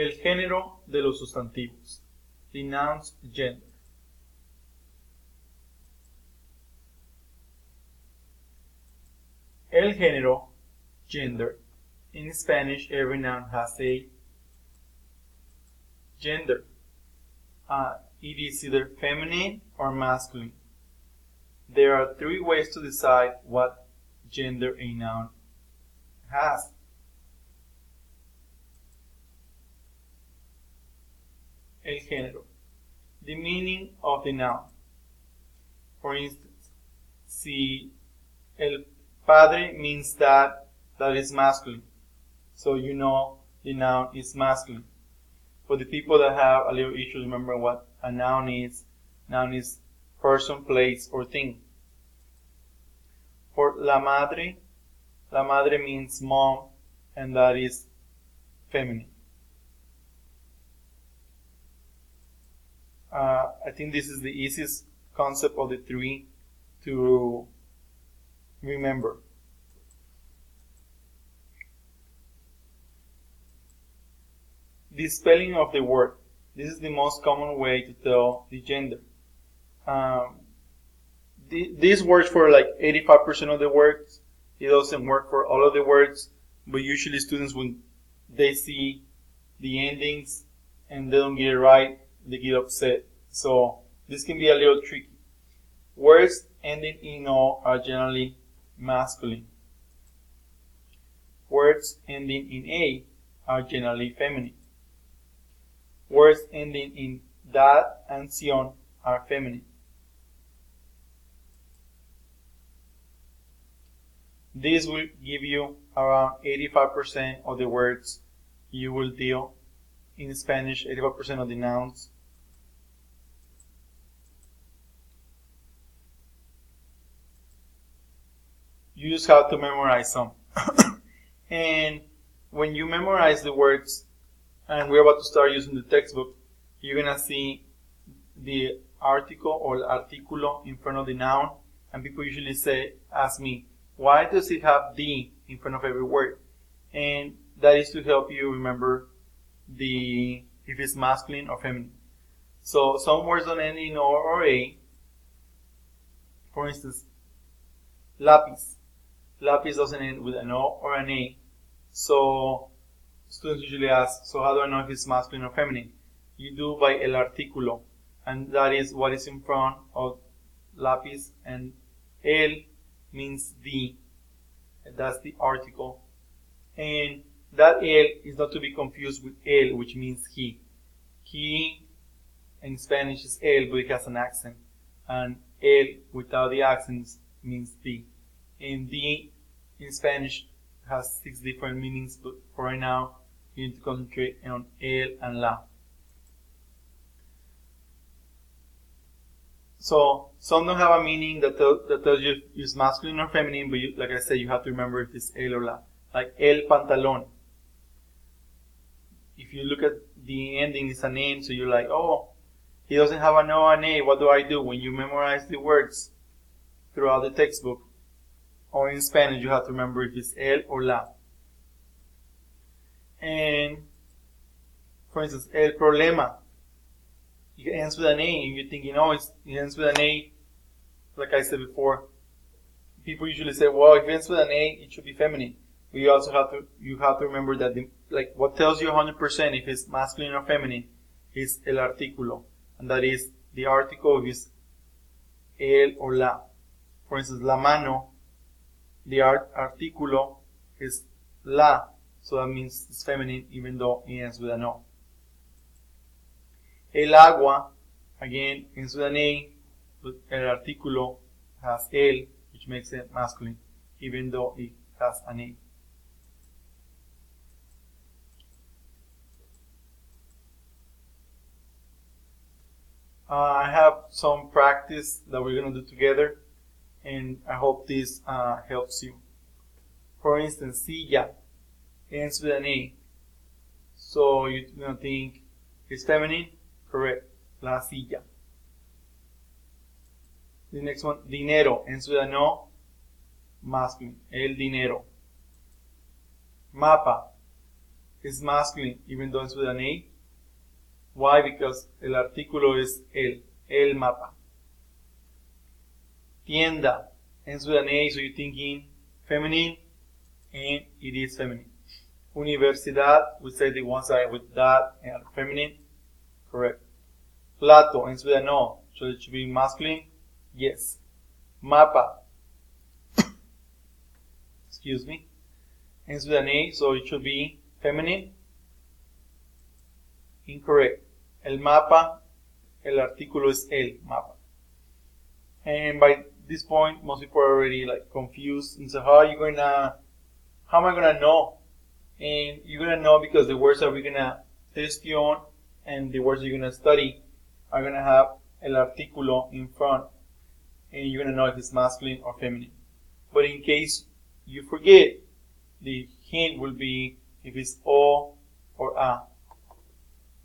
El género de los sustantivos. The nouns gender. El género, gender. In Spanish, every noun has a gender. It is either feminine or masculine. There are three ways to decide what gender a noun has. El género. The meaning of the noun. For instance, si el padre means that is masculine. So you know the noun is masculine. For the people that have a little issue, remember what a noun is. Noun is person, place, or thing. For la madre means mom, and that is feminine. I think this is the easiest concept of the three to remember. The spelling of the word. This is the most common way to tell the gender. This works for like 85% of the words. It doesn't work for all of the words, but usually students, when they see the endings and they don't get it right, they get upset. So this can be a little tricky. Words ending in O are generally masculine. Words ending in A are generally feminine. Words ending in that and sion are feminine. This will give you around 85% of the words you will deal in Spanish, 85% of the nouns. You just have to memorize some. And when you memorize the words, and we're about to start using the textbook, you're going to see the article or the artículo in front of the noun. And people usually ask me, why does it have the in front of every word? And that is to help you remember if it's masculine or feminine. So some words don't end in O or A. For instance, lápiz. Lápiz doesn't end with an O or an A. So students usually ask, so how do I know if it's masculine or feminine? You do by el artículo, and that is what is in front of lápiz, and el means the, that's the article. And that el is not to be confused with el, which means he. He in Spanish is el, but it has an accent. And el without the accents means the. And the in Spanish has 6 different meanings, but for right now, you need to concentrate on el and la. So some don't have a meaning that tells you if it's masculine or feminine, but like I said, you have to remember if it's el or la. Like el pantalón. If you look at the ending, it's an N, so you're like, oh, he doesn't have an O and A. What do I do? When you memorize the words throughout the textbook, or in Spanish, you have to remember if it's el or la. And, for instance, el problema. It ends with an A, and you're thinking, oh, it ends with an A. Like I said before, people usually say, well, if it ends with an A, it should be feminine. But you also have to remember that what tells you 100% if it's masculine or feminine is el artículo, and that is the article if it's el or la. For instance, la mano, the artículo is la, so that means it's feminine even though it ends with an O. El agua, again, ends with an A, but el artículo has el, which makes it masculine, even though it has an A. I have some practice that we're going to do together, and I hope this helps you. For instance, silla ends with an A. So you're going to think it's feminine? Correct. La silla. The next one, dinero ends with an O. Masculine. El dinero. Mapa. is masculine even though it's with an A. Why? Because el artículo es el mapa. Tienda ends with an A, so you're thinking feminine, and it is feminine. Universidad, we say the ones that are with that and are feminine. Correct. Plato ends with an O, so it should be masculine. Yes. Mapa, excuse me, ends with an A, so it should be feminine. Incorrect. El mapa, el artículo es el mapa. And by this point, most people are already like confused. And so how am I gonna know? And you're gonna know because the words that we're gonna test you on and the words you're gonna study are gonna have el artículo in front, and you're gonna know if it's masculine or feminine. But in case you forget, the hint will be if it's o or a,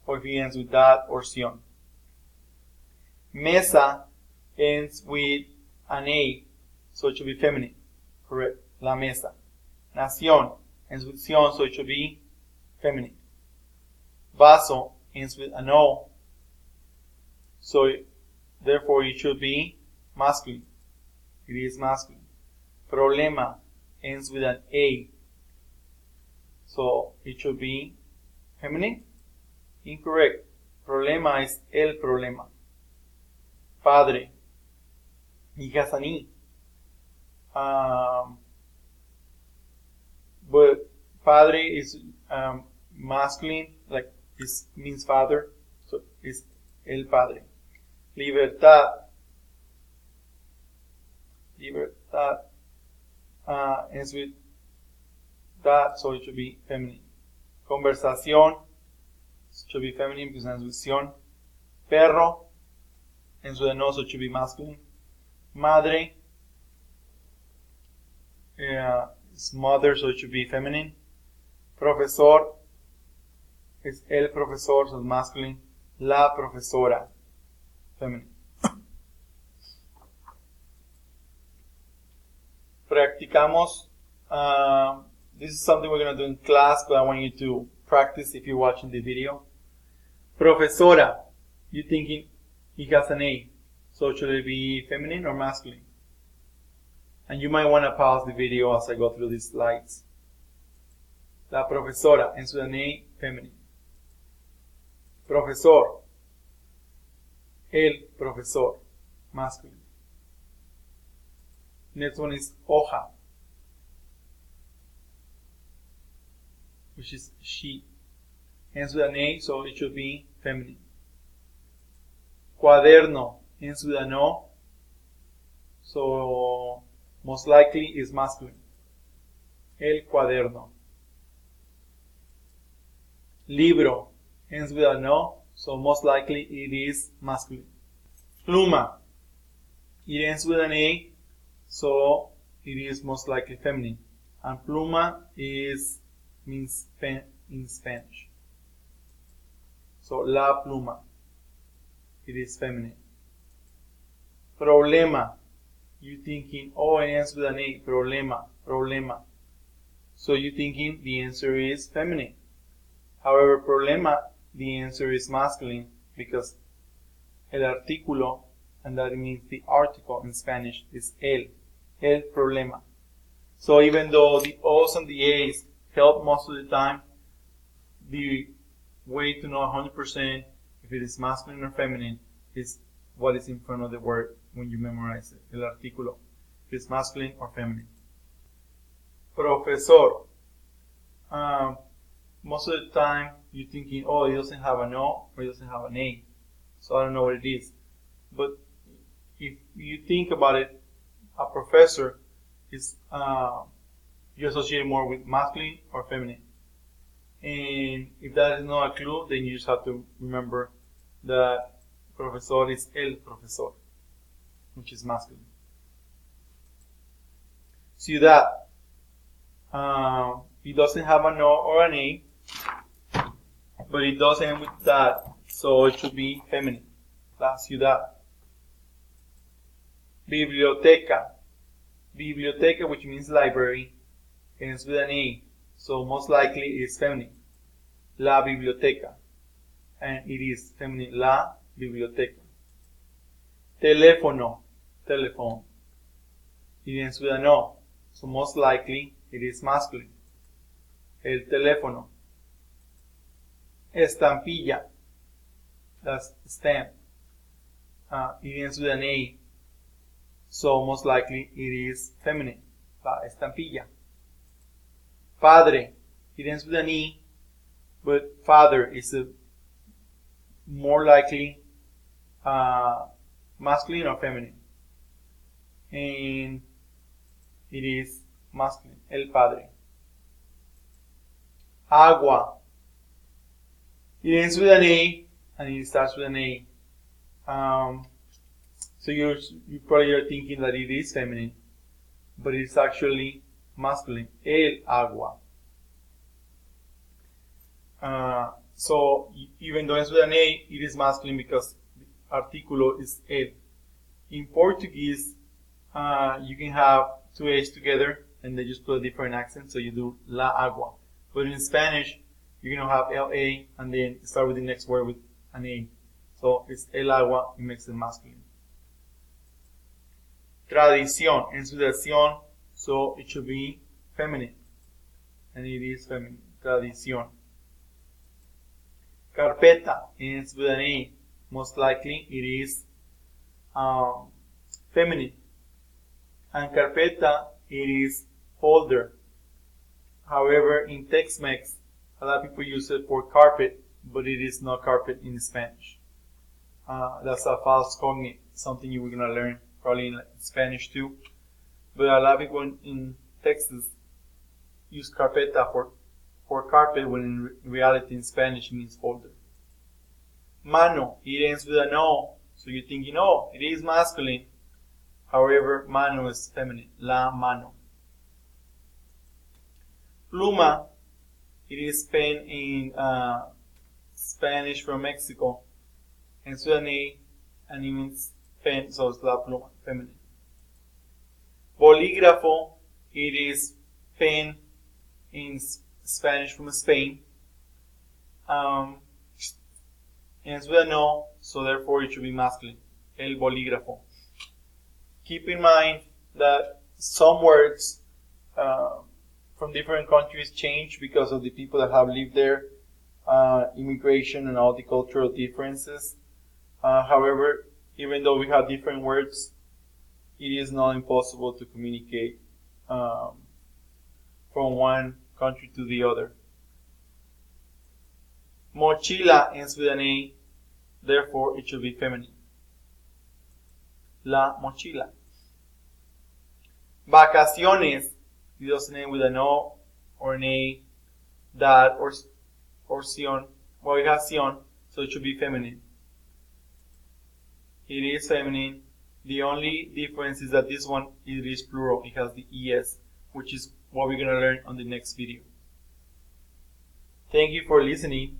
or if it ends with that or sion. Mesa ends with an A, so it should be feminine. Correct. La mesa. Nación ends with sion, so it should be feminine. Vaso ends with an O, so therefore it should be masculine. It is masculine. Problema ends with an A, so it should be feminine. Incorrect. Problema is el problema. Padre, hijas an I. But padre is masculine, like this means father, so it's el padre. Libertad ends with that, so it should be feminine. Conversación should be feminine because it ends with sion. Perro ends with an O, so it should be masculine. Madre is mother, so it should be feminine. Profesor is el profesor, so it's masculine. La profesora, feminine. Practicamos. This is something we're going to do in class, but I want you to practice if you're watching the video. Profesora, you're thinking it has an A, so should it be feminine or masculine? And you might want to pause the video as I go through these slides. La profesora ends with an A, feminine. Profesor, el profesor, masculine. Next one is hoja, which is she. Ends with an A, so it should be feminine. Cuaderno ends with an O, so most likely is masculine. El cuaderno. Libro ends with an O, so most likely it is masculine. Pluma, it ends with an A, so it is most likely feminine. And pluma means pen in Spanish. So la pluma, it is feminine. Problema, you're thinking, oh, it ends with an A, problema. So you're thinking the answer is feminine. However, problema, the answer is masculine because el artículo, and that means the article in Spanish, is el problema. So even though the O's and the A's help most of the time, the way to know 100% if it is masculine or feminine is what is in front of the word when you memorize it, el artículo, if it's masculine or feminine. Profesor. Most of the time you're thinking, oh, it doesn't have an O or it doesn't have an A, so I don't know what it is. But if you think about it, a professor is you associate it more with masculine or feminine. And if that is not a clue, then you just have to remember that profesor is el profesor, which is masculine. Ciudad. It doesn't have an O or an A, but it does end with that, so it should be feminine. La ciudad. Biblioteca. Biblioteca, which means library, ends with an A, so most likely it's feminine. La biblioteca. And it is feminine. La biblioteca. Teléfono. Telephone. It ends with an O. So most likely it is masculine. El teléfono. Estampilla. That's stamp. It ends with an A. So most likely it is feminine. La estampilla. Padre. It ends with an E. But father is a more likely masculine or feminine. And it is masculine. El padre. Agua. It ends with an A and it starts with an A. So you probably are thinking that it is feminine, but it's actually masculine. El agua. So even though it's with an A, it is masculine because the artículo is el. In Portuguese, you can have two A's together and they just put a different accent, so you do la agua. But in Spanish, you're going to have LA and then start with the next word with an A. So it's el agua, it makes it masculine. Tradición, ends with acción, so it should be feminine. And it is feminine. Tradición. Carpeta, ends with an A. Most likely it is feminine. And carpeta, it is folder. However, in Tex-Mex, a lot of people use it for carpet, but it is not carpet in Spanish. That's a false cognate, something you were going to learn probably in Spanish too. But a lot of people in Texas use carpeta for carpet, when in reality in Spanish it means folder. Mano, it ends with an O, so you're thinking, oh, it is masculine. However, mano is feminine. La mano. Pluma, it is pen in Spanish from Mexico. Ends with an A, and it means pen, so it's la pluma, feminine. Bolígrafo, it is pen in Spanish from Spain. Ends with an O, so therefore it should be masculine. El bolígrafo. Keep in mind that some words from different countries change because of the people that have lived there, immigration and all the cultural differences. However, even though we have different words, it is not impossible to communicate from one country to the other. Mochila ends with an A, therefore it should be feminine. La mochila. Vacaciones, it doesn't end with an O or an A, that or sion. Well, it has sion, so it should be feminine. It is feminine. The only difference is that this one, it is plural. It has the ES, which is what we're going to learn on the next video. Thank you for listening.